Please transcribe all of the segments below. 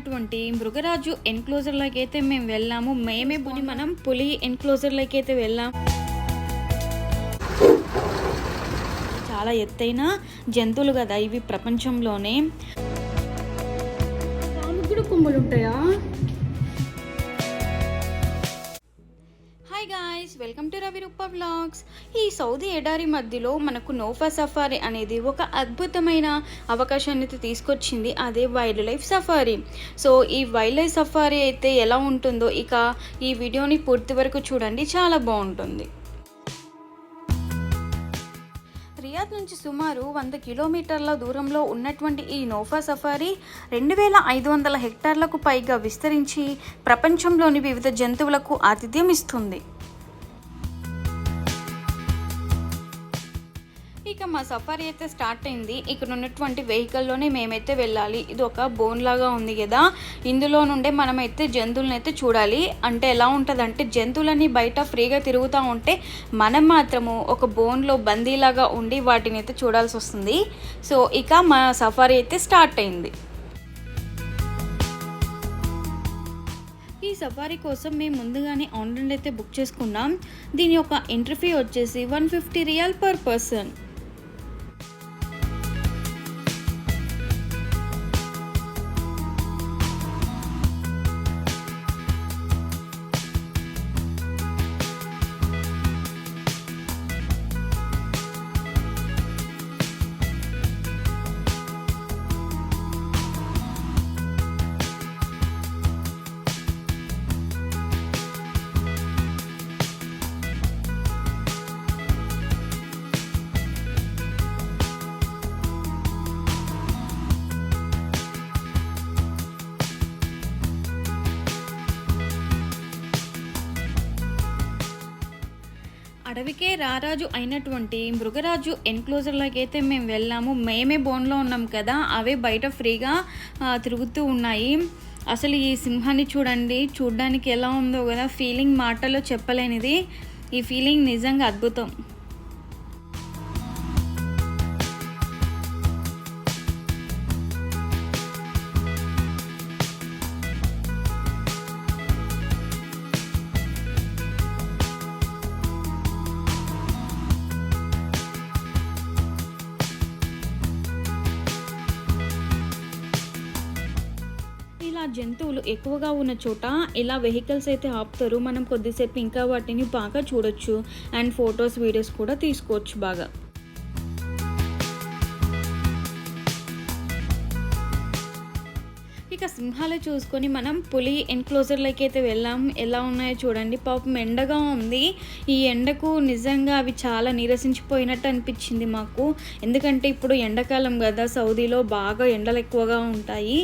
అయినటువంటి మృగరాజు ఎన్క్లోజర్లోకి అయితే మేము వెళ్ళాము. మనం పులి ఎన్క్లోజర్లోకి అయితే వెళ్ళాము. చాలా ఎత్తైన జంతువులు కదా ఇవి, ప్రపంచంలోనే. కూడా కొమ్ములు ఉంటాయా? Hi guys, welcome to Ravi Rupa vlogs. ఈ సౌదీ ఎడారి మధ్యలో మనకు నోఫా సఫారీ అనేది ఒక అద్భుతమైన అవకాశాన్ని అయితే తీసుకొచ్చింది. అదే వైల్డ్ లైఫ్ సఫారీ. సో ఈ వైల్డ్ లైఫ్ సఫారీ అయితే ఎలా ఉంటుందో ఇక ఈ వీడియోని పూర్తి వరకు చూడండి, చాలా బాగుంటుంది. రియాద్ నుంచి సుమారు 100 కిలోమీటర్ల దూరంలో ఉన్నటువంటి ఈ నోఫా సఫారీ 2500 హెక్టార్లకు పైగా విస్తరించి ప్రపంచంలోని వివిధ జంతువులకు ఆతిథ్యం ఇస్తుంది. ఇక మా సఫారీ అయితే స్టార్ట్ అయింది. ఇక్కడ ఉన్నటువంటి వెహికల్లోనే మేమైతే వెళ్ళాలి. ఇది ఒక బోన్ లాగా ఉంది కదా, ఇందులో నుండే మనమైతే జంతువులను అయితే చూడాలి. అంటే ఎలా ఉంటుంది అంటే, జంతువులని బయట ఫ్రీగా తిరుగుతూ ఉంటే మనం మాత్రము ఒక బోన్లో బందీలాగా ఉండి వాటిని అయితే చూడాల్సి వస్తుంది. సో ఇక మా సఫారీ అయితే స్టార్ట్ అయింది. ఈ సఫారీ కోసం మేము ముందుగానే ఆన్లైన్ అయితే బుక్ చేసుకున్నాం. దీని యొక్క ఎంట్రీ ఫీ వచ్చేసి 150 రియాల్ పర్ పర్సన్. అడవికే రారాజు అయినటువంటి మృగరాజు ఎన్క్లోజర్లోకి అయితే మేము వెళ్ళాము. మేమే బోన్లో ఉన్నాం కదా, అవే బయట ఫ్రీగా తిరుగుతూ ఉన్నాయి. అసలు ఈ సింహాన్ని చూడండి, చూడ్డానికి ఎలా ఉందో కదా, ఫీలింగ్ మాటల్లో చెప్పలేనిది. ఈ ఫీలింగ్ నిజంగా అద్భుతం. ఇలా జంతువులు ఎక్కువగా ఉన్న చోట ఇలా వెహికల్స్ అయితే ఆపుతారు. మనం కొద్దిసేపు ఇంకా వాటిని బాగా చూడొచ్చు అండ్ ఫొటోస్ వీడియోస్ కూడా తీసుకోవచ్చు బాగా. ఇక సింహాలు చూసుకొని మనం పులి ఎన్క్లోజర్లోకి అయితే వెళ్ళాం. ఎలా ఉన్నాయో చూడండి. పాపం ఎండగా ఉంది. ఈ ఎండకు నిజంగా అవి చాలా నీరసించిపోయినట్టు అనిపించింది మాకు. ఎందుకంటే ఇప్పుడు ఎండాకాలం కదా, సౌదీలో బాగా ఎండలు ఎక్కువగా ఉంటాయి.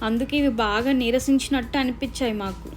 అందుకే ఇవి బాగా నీరసించినట్టు అనిపించాయి మాకు.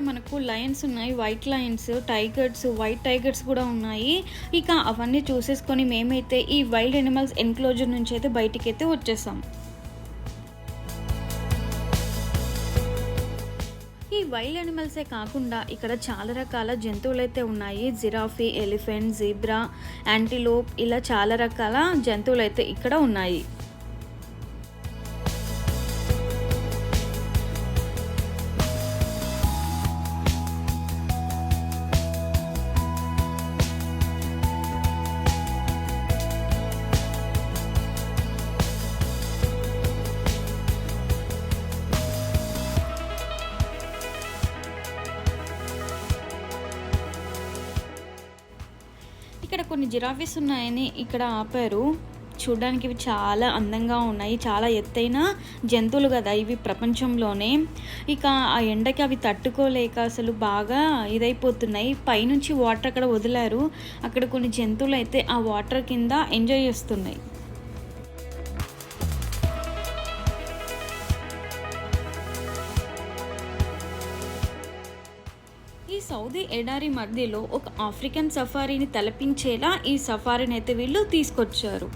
మనకు లయన్స్ ఉన్నాయి, white Lions, tigers, white tigers కూడా ఉన్నాయి. ఇక అవన్నీ చూసేసుకొని మేమైతే ఈ వైల్డ్ యానిమల్స్ ఎన్క్లోజర్ నుంచి అయితే బయటికైతే వచ్చేసాం. ఈ వైల్డ్ యానిమల్సే కాకుండా ఇక్కడ చాలా రకాల జంతువులైతే ఉన్నాయి. జిరాఫీ, ఎలిఫెంట్, జీబ్రా, యాంటిలోప్, ఇలా చాలా రకాల జంతువులైతే ఇక్కడ ఉన్నాయి. ఇక్కడ కొన్ని జిరాఫీస్ ఉన్నాయని ఇక్కడ ఆపారు. చూడడానికి ఇవి చాలా అందంగా ఉన్నాయి. చాలా ఎత్తైన జంతువులు కదా ఇవి ప్రపంచంలోనే. ఇక ఆ ఎండకి అవి తట్టుకోలేక అసలు బాగా ఇదైపోతున్నాయి. పైనుంచి వాటర్ అక్కడ వదిలారు. అక్కడ కొన్ని జంతువులు అయితే ఆ వాటర్ కింద ఎంజాయ్ చేస్తున్నాయి. ఈ సౌదీ ఎడారి మధ్యలో ఒక ఆఫ్రికన్ సఫారీని తలపించేలా ఈ సఫారీని అయితే వీళ్ళు తీసుకొచ్చారు.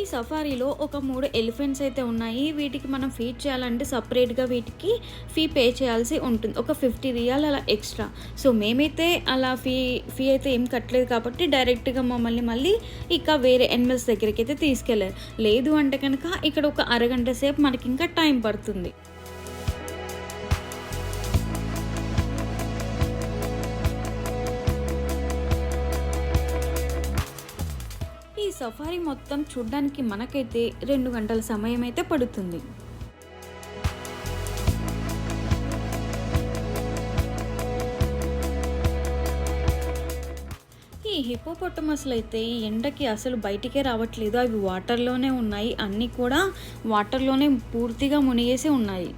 ఈ సఫారీలో ఒక 3 ఎలిఫెంట్స్ అయితే ఉన్నాయి. వీటికి మనం ఫీడ్ చేయాలంటే సపరేట్గా వీటికి ఫీ పే చేయాల్సి ఉంటుంది. ఒక 50 రియాల్ అలా ఎక్స్ట్రా. సో మేమైతే అలా ఫీ అయితే ఏం కట్టలేదు కాబట్టి డైరెక్ట్గా మమ్మల్ని మళ్ళీ ఇక వేరే ఎనిమల్స్ దగ్గరికి అయితే తీసుకెళ్ళారు. లేదు అంటే కనుక ఇక్కడ ఒక అరగంట సేపు మనకి ఇంకా టైం పడుతుంది. ఈ సఫారీ మొత్తం చూడడానికి మనకైతే 2 గంటల సమయం అయితే పడుతుంది. ఈ హిప్పోపొటమస్లు అయితే ఈ ఎండకి అసలు బయటికే రావట్లేదు. అవి వాటర్లోనే ఉన్నాయి. అన్నీ కూడా వాటర్లోనే పూర్తిగా మునిగేసి ఉన్నాయి.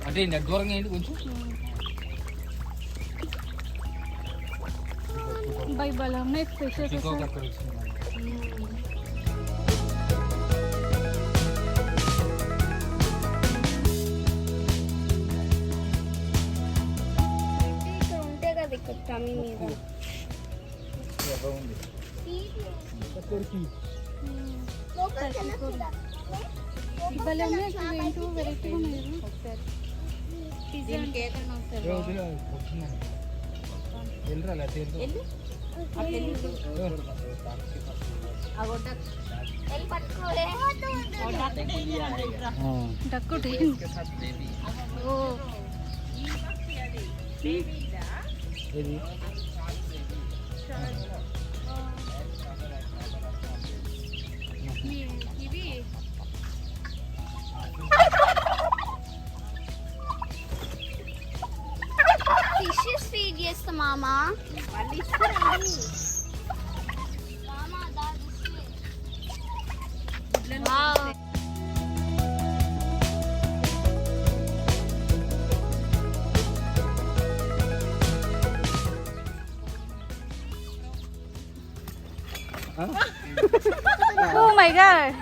అంటే దూరంగా ఏంటి కొంచెం బై బలా ఉన్నాయి ఫిషెస్ ఉంటే కదా ఇక్కడ టమీ మీద వెరైటీ ఉన్నాయి ఒకసారి ఫిషెస్ ఫీడ్ చేస్తా మామా Oh my god.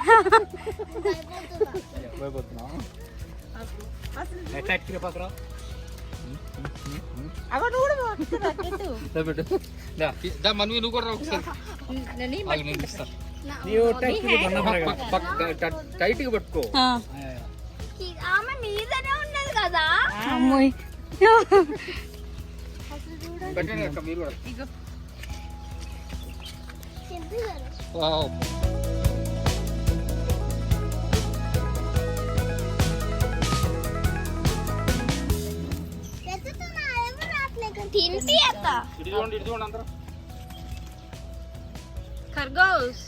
మనవి నువ్వు కూడా ఒకసారి టైట్ గా పట్టుకో ఆమె మీదనే ఉన్నది కదా అమ్మోయ్ పెట్టండి అక్క మీరు కూడా చెప్పు కదా వావ్ తింపి అత్త ఇది చూడండి అందరూ ఖర్గోస్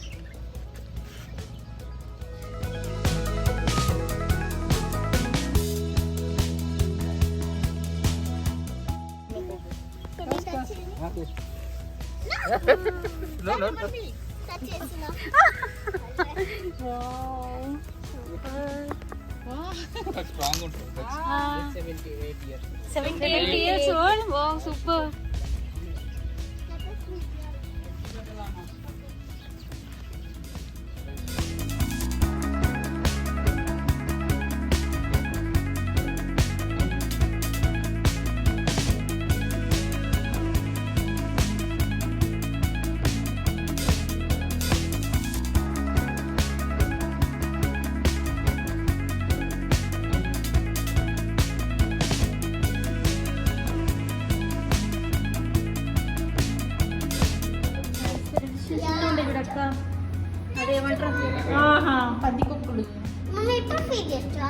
స్ట్రాంగ్ ఉంటుంది 78 years old. Wow, super. అదేమంటారు పందికొక్కుడు మమ్మీ ఎప్పుడు ఫీడ్ చేస్తా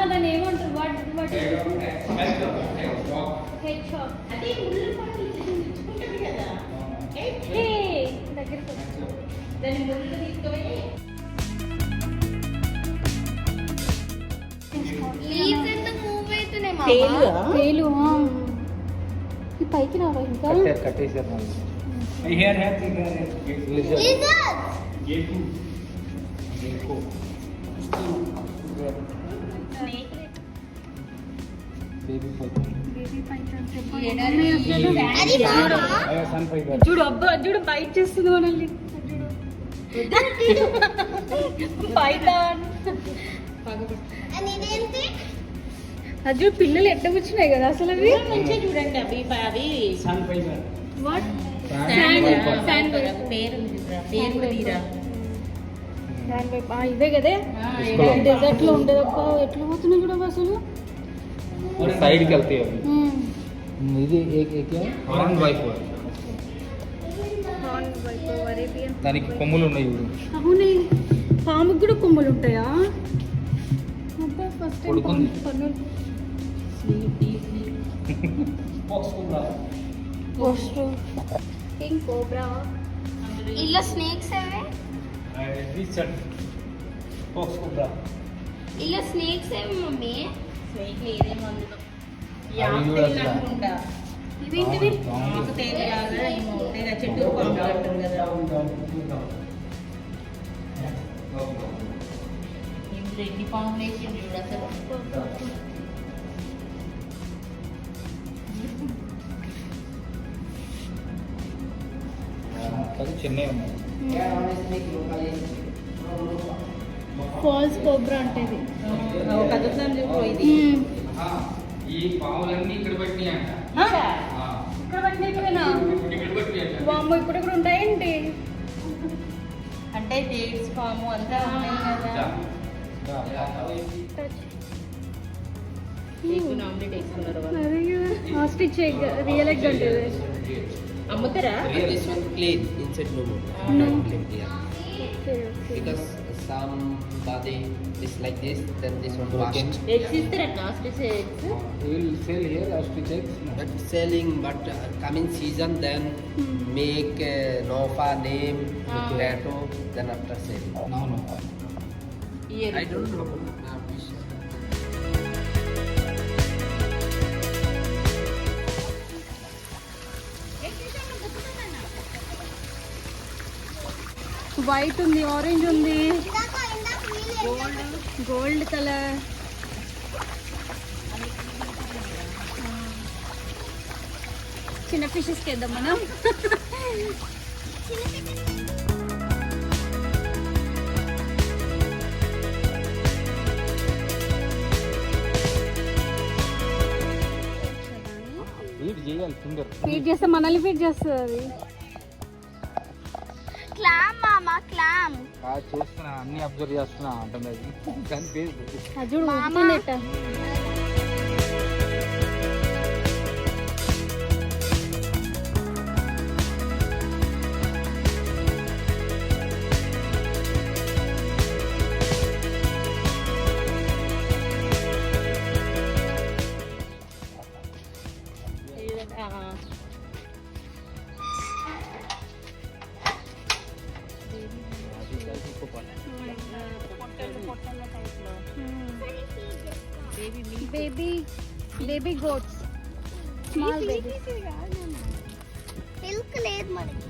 దాన్ని ఏమంటారు లీవ్స్ ఎంత మూవ్ అవుతున్నాయి పేలు ఈ పైకి రావా ఇంకా కట్టేసారు చూడు అబ్బా చూడు బైట్ చేస్తుంది మనల్ని పైథాన్ అది చూడు పిల్లలు ఎట్లా కూర్చున్నాయి కదా అసలు అవి మంచిగా చూడండి అవి వాట్ ఇవే కదే డెజర్ట్ లో ఉండదు ఎట్లా పోతున్నాయి కూడా అసలు సైడ్ కి వెళ్తాయి ఇది దానికి కొమ్ములు ఉన్నాయి అవునే పాముకు కూడా కొమ్ములు ఉంటాయా ఫస్ట్ పడుకుంది. కింగ్ కోబ్రా ఇలా స్నేక్స్ ఏవే ఇలా స్నేక్స్ ఏవి మమ్మీ స్నేక్ లేదేమో అందులో అవి కూడా అసలు. అనుకుంటా ఇవేంటివి ఆకు తేగలాగా ఏమో ఉంటాయి కదా, చెట్టు పాము అంటారు కదా. ఇందులో ఎన్ని కాంబినేషన్ చూడు అసలు. అది చిన్నవి ఉన్నాయి. ఫాల్స్ కోబ్రా అంటే ఇది ఒక కదులుతాం చూడు ఇది. ఈ పావులన్నీ ఇక్కడ పెట్టినాయి అంట. ఇక్కడ పట్టినట్టువేనా ఇక్కడ పెట్టినాయి అంట. వామ్మో ఇప్పుడు కూడా ఉంటాయేంటి అంటే డేట్స్ పాము అంతా ఉన్నాయి కదా. ఎగ్ ఆమ్లెట్ వేసుకున్నారు వాళ్ళు. ఆస్ట్రిచ్ ఎగ్ రియల్ ఎగ్ అంటే అమ్ముతారా? This one plain inside no more. No. Plain, yeah. Because somebody is like this, then this one Okay. fast. Eggs ఇస్తారా? Ostrich eggs We will sell here ostrich eggs. No. But selling, but coming season, then make Nofa name, potato, then after selling. No, no. Year I don't know. Now we shall- white ఉంది orange ఉంది ఇందాక వీళ్ళు gold colour చిన్న ఫిషెస్కి వేద్దాం మనం Feed చేయాలి finger. Feed చేస్తే మనల్ని ఫీడ్ చేస్తుంది అది క్లామ్ మామా క్లామ్ చూస్తున్నా అన్ని అబ్జర్వ్ చేస్తున్నా అంటుంది అది. కానీ పేరు అది చూడు ఊపుతుంది ఎట్ట. Baby goats small baby milk లేదు మనకి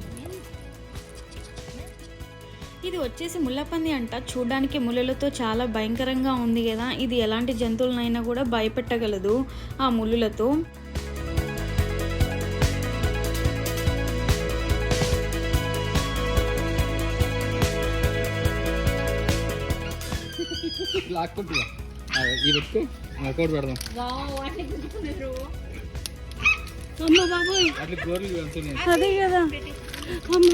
ఇది వచ్చేసి ముళ్ళపంది అంట. చూడడానికి ముళ్ళలతో చాలా భయంకరంగా ఉంది కదా. ఇది ఎలాంటి జంతువులనైనా కూడా భయపెట్టగలదు ఆ ముళ్ళులతో. లాక్కుంటున్నా ఈ పెట్టుకో ఒకటి పెడదాం. అమ్మ బాబోయ్ అట్లా గోర్లు వెళ్తున్నాయి. అదే కదా అమ్మ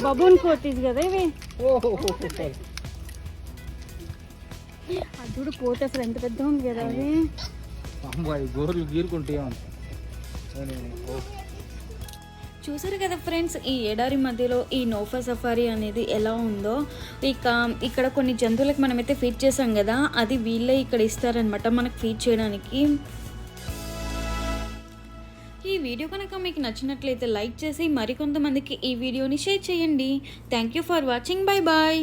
బబూన్ కోటీస్ కదా ఇవి. అది చూడు కోట అసలు ఎంత పెద్ద ఉంది కదా అది. అమ్మాయి గోర్లు గీరుకుంటే చూసారు కదా ఫ్రెండ్స్, ఈ ఎడారి మధ్యలో ఈ నోఫా సఫారీ అనేది ఎలా ఉందో. ఇక్కడ కొన్ని జంతువులకు మనమైతే ఫీడ్ చేసాం కదా, అది వీళ్ళే ఇక్కడ ఇస్తారనమాట మనకు ఫీడ్ చేయడానికి. ఈ వీడియో కనుక మీకు నచ్చినట్లయితే లైక్ చేసి మరికొంతమందికి ఈ వీడియోని షేర్ చేయండి. Thank you for watching. Bye bye.